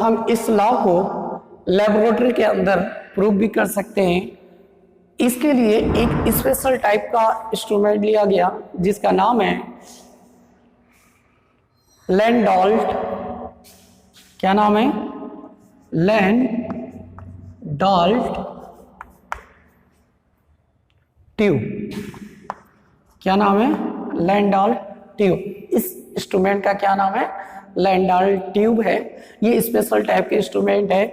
हम इस लॉ को लेबोरेटरी के अंदर प्रूव भी कर सकते हैं। इसके लिए एक स्पेशल टाइप का इंस्ट्रूमेंट लिया गया जिसका नाम है लैंडॉल्ट। क्या नाम है? लैंडॉल्ट ट्यूब। क्या नाम है? लैंडॉल्ट ट्यूब। इस इंस्ट्रूमेंट का क्या नाम है? लैंडॉल्ट ट्यूब है। ये स्पेशल टाइप के इंस्ट्रूमेंट है।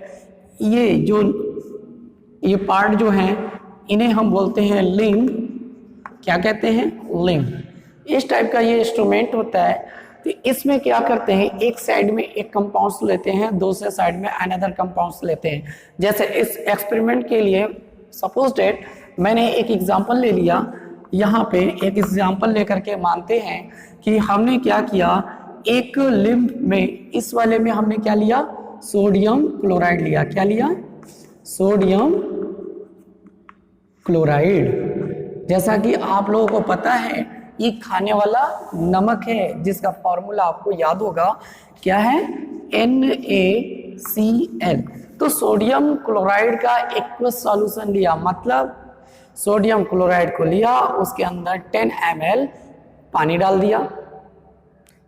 ये पार्ट जो हैं इन्हें हम बोलते हैं लिंब। क्या कहते हैं? लिंब। इस टाइप का ये इंस्ट्रूमेंट होता है। तो इसमें क्या करते हैं, एक साइड में एक कंपाउंड्स लेते हैं, दूसरे साइड में अनदर कंपाउंड्स लेते हैं। जैसे इस एक्सपेरिमेंट के लिए सपोज डेट मैंने एक एग्जांपल ले लिया। यहाँ पे एक एग्जांपल लेकर के मानते हैं कि हमने क्या किया, एक लिंब में, इस वाले में हमने क्या लिया? सोडियम क्लोराइड लिया। क्या लिया? Sodium chloride. जैसा कि आप लोगों को पता है ये खाने वाला नमक है जिसका फॉर्मूला आपको याद होगा। क्या है? NaCl। तो सोडियम क्लोराइड का एक्वस सॉल्यूशन लिया, मतलब सोडियम क्लोराइड को लिया, उसके अंदर 10 ml पानी डाल दिया,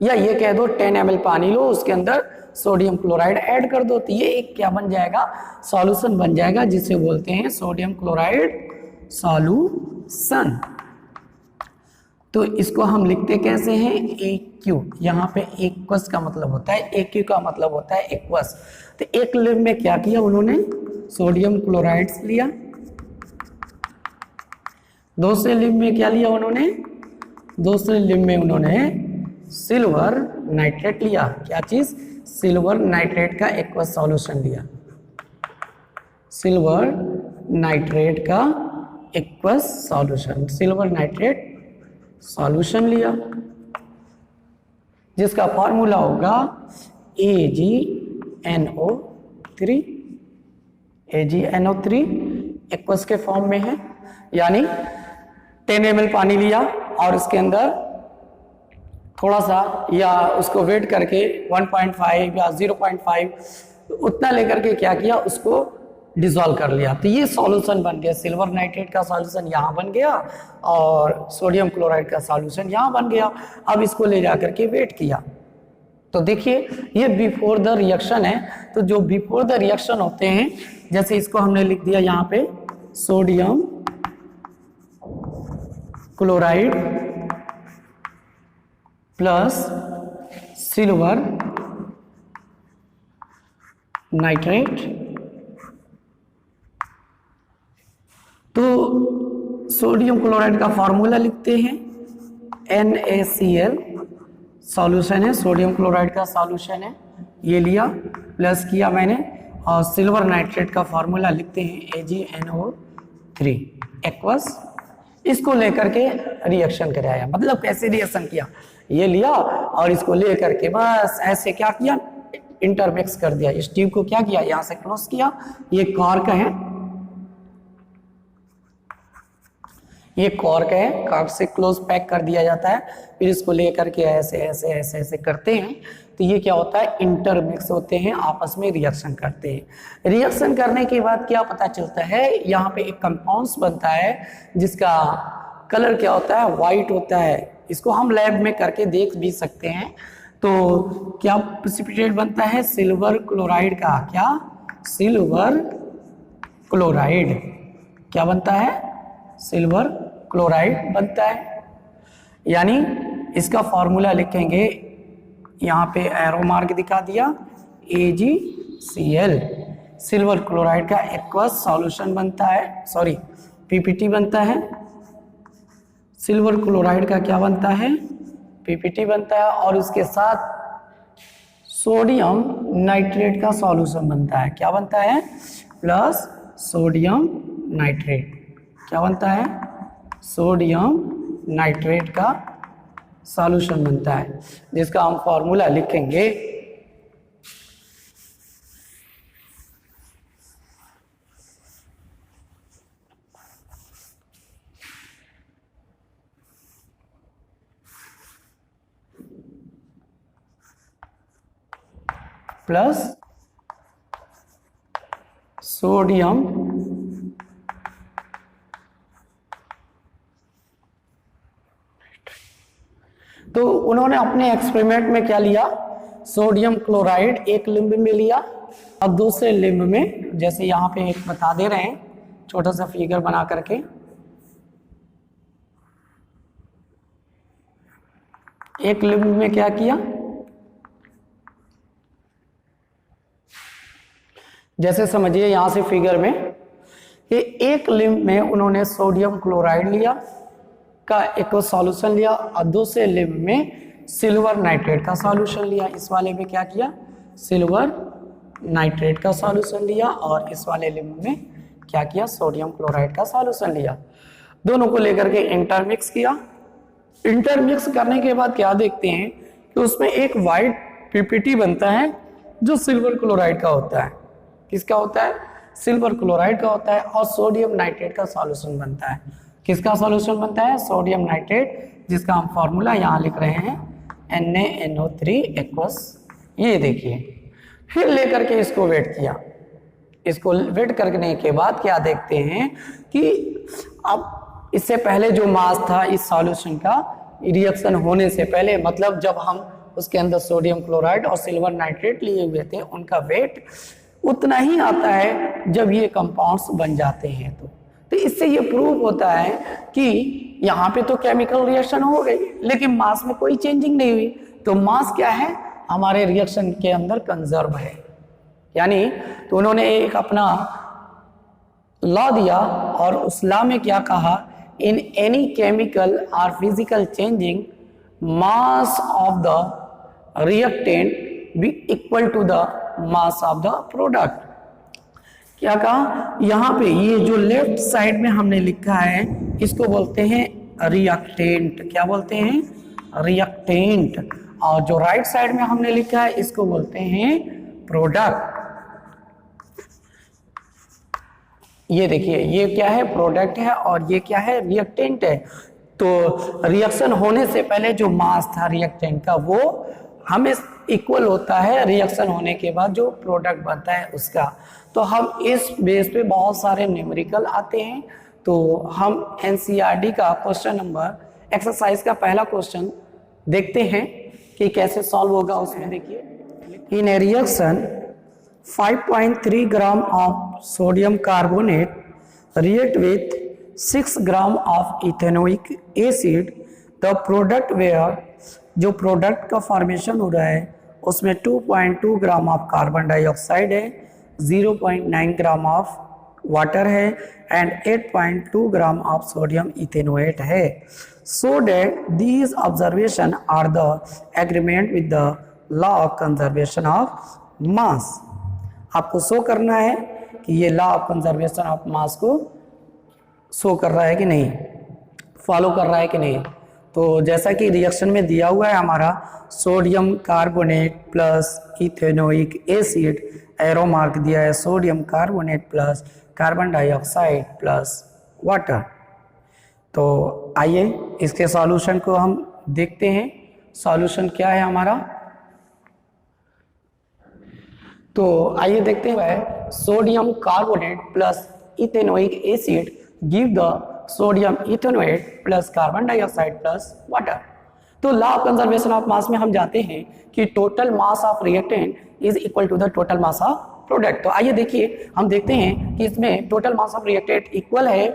या ये कह दो 10 ml पानी लो, उसके अंदर सोडियम क्लोराइड ऐड कर दो। तो ये एक क्या बन जाएगा? सॉल्यूशन बन जाएगा, जिसे बोलते हैं सोडियम क्लोराइड सॉल्यूशन। तो इसको हम लिखते कैसे हैं? AQ। यहाँ पे एक्वस का मतलब होता है, AQ का मतलब होता है एक्वस। तो एक लिंब में क्या किया उन्होंने? सोडियम क्लोराइड लिया। दूसरे लिंब में क्या लिया उन्होंने? दूसरे लिंब में उन्होंने सिल्वर नाइट्रेट लिया। क्या चीज? सिल्वर नाइट्रेट का एक्वस सॉल्यूशन लिया। सिल्वर नाइट्रेट का aqueous solution, silver nitrate solution लिया, जिसका फॉर्मूला होगा AgNO3। AgNO3 एक्वस के फॉर्म में है, यानी 10 ml पानी लिया और उसके अंदर थोड़ा सा, या उसको वेट करके 1.5 या 0.5 उतना लेकर के क्या किया, उसको डिसॉल्व कर लिया। तो ये सॉल्यूशन बन गया। सिल्वर नाइट्रेट का सॉल्यूशन यहाँ बन गया और सोडियम क्लोराइड का सॉल्यूशन यहाँ बन गया। अब इसको ले जाकर के वेट किया। तो देखिए ये बिफोर द रिएक्शन है। तो जो बिफोर द रिएक्शन होते हैं, जैसे इसको हमने लिख दिया यहाँ पे sodium chloride plus silver nitrate. तो सोडियम क्लोराइड का फॉर्मूला लिखते हैं NaCl, सॉल्यूशन है, सोडियम क्लोराइड का सॉल्यूशन है, ये लिया, प्लस किया मैंने, और सिल्वर नाइट्रेट का फॉर्मूला लिखते हैं AgNO3 एक्वस। इसको लेकर के रिएक्शन कराया। मतलब कैसे रिएक्शन किया? ये लिया और इसको लेकर के बस ऐसे क्या किया, इंटरमिक्स कर दिया। इस ट्यूब को क्या किया, यहां से क्लोज किया। ये कॉर्क है, ये कॉर्क है, कॉर्क से क्लोज पैक कर दिया जाता है। फिर इसको लेकर के ऐसे ऐसे ऐसे ऐसे करते हैं। तो ये क्या होता है, इंटरमिक्स होते हैं, आपस में रिएक्शन करते हैं। रिएक्शन करने के बाद क्या पता चलता है, यहाँ पे एक कंपाउंड्स बनता है जिसका कलर क्या होता है, वाइट होता है। इसको हम लैब में करके देख भी सकते हैं। तो क्या प्रेसिपिटेट बनता है, सिल्वर क्लोराइड का। क्या? Silver chloride. क्या बनता है? सिल्वर क्लोराइड बनता है। यानी इसका फॉर्मूला लिखेंगे, यहाँ पे एरो मार्क दिखा दिया, AgCl। सिल्वर क्लोराइड का एक्वस सॉल्यूशन बनता है, सॉरी PPT बनता है। सिल्वर क्लोराइड का क्या बनता है, PPT बनता है, और उसके साथ सोडियम नाइट्रेट का सॉल्यूशन बनता है। क्या बनता है? Plus sodium nitrate. क्या बनता है? सोडियम नाइट्रेट का सॉल्यूशन बनता है, जिसका हम फॉर्मूला लिखेंगे प्लस सोडियम तो उन्होंने अपने एक्सपेरिमेंट में क्या लिया, सोडियम क्लोराइड एक लिंब में लिया और दूसरे लिंब में, जैसे यहाँ पे एक बता दे रहे हैं छोटा सा फिगर बना करके, एक लिंब में क्या किया, जैसे समझिए यहां से फिगर में कि एक लिंब में उन्होंने सोडियम क्लोराइड लिया का एक सॉल्यूशन लिया और दूसरे लिंब में सिल्वर नाइट्रेट का सॉल्यूशन लिया। इस वाले में क्या किया, सिल्वर नाइट्रेट का सॉल्यूशन लिया और इस वाले लिंब में क्या किया, सोडियम क्लोराइड का सॉल्यूशन लिया। दोनों को लेकर के इंटरमिक्स किया। इंटरमिक्स करने के बाद क्या देखते हैं कि उसमें एक वाइट पीपीटी बनता है जो सिल्वर क्लोराइड का होता है। किसका होता है, सिल्वर क्लोराइड का होता है। और सोडियम नाइट्रेट का सॉल्यूशन बनता है। किसका सॉल्यूशन बनता है, सोडियम नाइट्रेट, जिसका हम फॉर्मूला यहाँ लिख रहे हैं NaNO3 ये देखिए। फिर लेकर के इसको वेट किया। इसको वेट करने के बाद क्या देखते हैं कि अब इससे पहले जो मास था इस सॉल्यूशन का रिएक्शन होने से पहले, मतलब जब हम उसके अंदर सोडियम क्लोराइड और सिल्वर नाइट्रेट लिए हुए थे, उनका वेट उतना ही आता है जब ये कंपाउंड्स बन जाते हैं। तो इससे ये प्रूव होता है कि यहाँ पे तो केमिकल रिएक्शन हो गई लेकिन मास में कोई चेंजिंग नहीं हुई। तो मास क्या है, हमारे रिएक्शन के अंदर कंजर्व है। यानी तो उन्होंने एक अपना लॉ दिया और उस लॉ में क्या कहा, इन एनी केमिकल और physical changing mass of the reactant be equal to the mass of the product. क्या कहा, यहाँ पे ये जो लेफ्ट साइड में हमने लिखा है इसको बोलते हैं रिएक्टेंट। क्या बोलते हैं, रिएक्टेंट। और जो राइट साइड में हमने लिखा है इसको बोलते हैं प्रोडक्ट। ये देखिए, ये क्या है, प्रोडक्ट है और ये क्या है, रिएक्टेंट है। तो रिएक्शन होने से पहले जो मास था रिएक्टेंट का वो हमें इक्वल होता है रिएक्शन होने के बाद जो प्रोडक्ट बनता है उसका। तो हम इस बेस पे बहुत सारे न्यूमेरिकल आते हैं। तो हम एनसीईआरटी का क्वेश्चन नंबर एक्सरसाइज का पहला क्वेश्चन देखते हैं कि कैसे सॉल्व होगा। उसमें देखिए, in a reaction 5.3 gram of sodium carbonate react with 6 gram of ethanoic acid, the product where, जो प्रोडक्ट का फॉर्मेशन हो रहा है उसमें 2.2 ग्राम ऑफ कार्बन डाइऑक्साइड है, 0.9 ग्राम ऑफ वाटर है and 8.2 gram of sodium ethanoate है। So that these observation are the agreement with the law of conservation of mass. आपको शो करना है कि ये law of conservation of mass को show कर रहा है कि नहीं, फॉलो कर रहा है कि नहीं। तो जैसा कि रिएक्शन में दिया हुआ है हमारा sodium carbonate plus ethanoic acid, arrow mark दिया है sodium carbonate plus carbon dioxide plus water. तो आइए इसके सॉल्यूशन को हम देखते हैं। सॉल्यूशन क्या है हमारा, तो आइए देखते हैं। Sodium carbonate plus ethanoic acid give the sodium ethanoate plus carbon dioxide plus water. तो law of conservation of mass में हम जाते हैं कि total mass of reactant is equal to the total mass of product. तो आइए देखिए, हम देखते हैं कि इसमें total mass of reactant equal है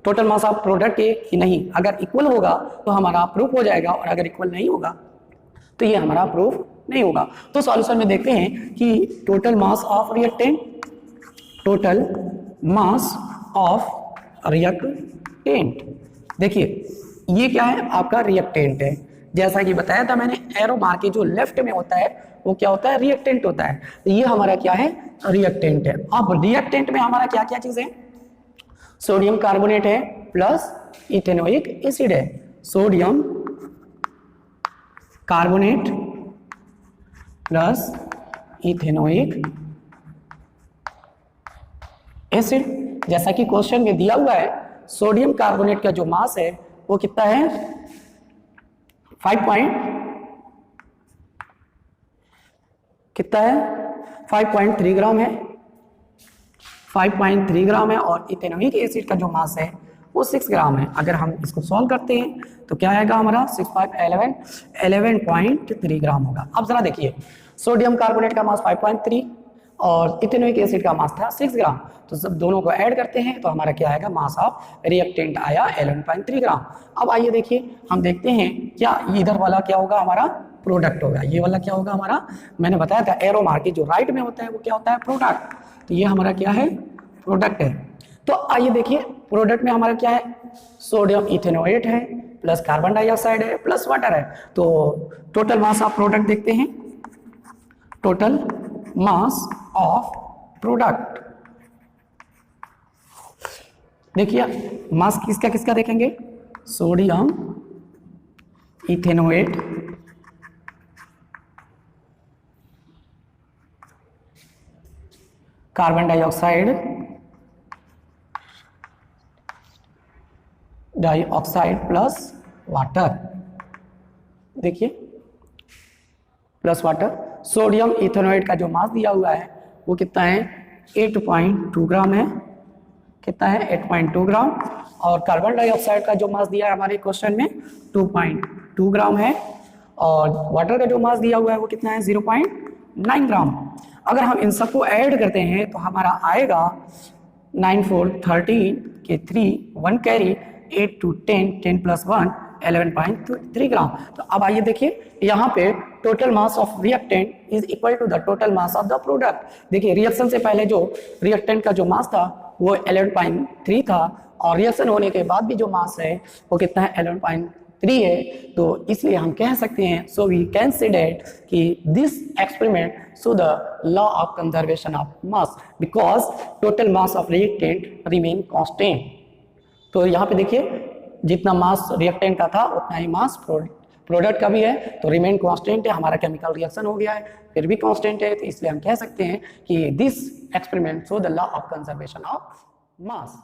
टोटल मास ऑफ प्रोडक्ट के कि नहीं। अगर इक्वल होगा तो हमारा प्रूफ हो जाएगा और अगर इक्वल नहीं होगा तो ये हमारा प्रूफ नहीं होगा। तो सॉल्यूशन में देखते हैं कि total mass of reactant, total mass of reactant, देखिए ये क्या है, आपका रिएक्टेंट है। जैसा कि बताया था मैंने, एरो मार्क के जो लेफ्ट में होता है वो क्या होता है, रिएक्टेंट होता है। तो ये हमारा क्या है, रिएक्टेंट है। अब रिएक्टेंट में हमारा क्या क्या चीज है, सोडियम कार्बोनेट है प्लस इथेनोइक एसिड है। Sodium carbonate plus ethanoic acid. जैसा कि क्वेश्चन में दिया हुआ है, सोडियम कार्बोनेट का जो मास है वो कितना है, 5.3 ग्राम है। 5.3 ग्राम है और इथेनोइक एसिड का जो मास है वो 6 ग्राम है। अगर हम इसको सॉल्व करते हैं तो क्या आएगा हमारा 6 5 11 11.3 ग्राम होगा। अब जरा देखिए, सोडियम कार्बोनेट का मास 5.3 और इथेनोइक एसिड का मास था 6 ग्राम, तो सब दोनों को ऐड करते हैं तो हमारा क्या आएगा, मास ऑफ रिएक्टेंट आया 11.3 ग्राम। अब आइए देखिए, हम देखते हैं क्या इधर वाला क्या होगा, हमारा प्रोडक्ट होगा। ये वाला क्या होगा हमारा, मैंने बताया था एरो मार्क जो राइट में होता है वो क्या होता है, प्रोडक्ट। तो ये हमारा क्या है, प्रोडक्ट है। तो आइए देखिए, प्रोडक्ट में हमारा क्या है, सोडियम इथेनोएट है प्लस कार्बन डाइऑक्साइड है प्लस वाटर है। तो टोटल मास ऑफ प्रोडक्ट देखते हैं, टोटल मास ऑफ प्रोडक्ट। देखिए मास किसका किसका देखेंगे, sodium ethanoate carbon dioxide plus water, देखिए प्लस वाटर। सोडियम इथेनोएट का जो मास दिया हुआ है वो कितना है, 8.2 ग्राम है, कितना है 8.2 ग्राम। और कार्बन डाइऑक्साइड का जो मास दिया है हमारे क्वेश्चन में 2.2 ग्राम है। और वाटर का जो मास दिया हुआ है वो कितना है 0.9 ग्राम। अगर हम इन सबको ऐड करते हैं तो हमारा आएगा 9 4 13 के 3 1 कैरी 8 2 10 10 प्लस 1 11.3 ग्राम। तो अब आइए देखिए, यहाँ पे total mass of reactant is equal to the total mass of the product. देखिए रिएक्शन से पहले जो रिएक्टेंट का जो मास था वो 11.3 था और रिएक्शन होने के बाद भी जो मास है वो कितना है 11.3 है। तो इसलिए हम कह सकते हैं, so we can say that कि this experiment show the law of conservation of mass because total mass of reactant remain constant. तो यहाँ पे देखिए जितना मास रिएक्टेंट का था उतना ही मास प्रोडक्ट का भी है, तो रिमेन कांस्टेंट है। हमारा केमिकल रिएक्शन हो गया है फिर भी कांस्टेंट है, तो इसलिए हम कह सकते हैं कि this experiment show the law of conservation of mass.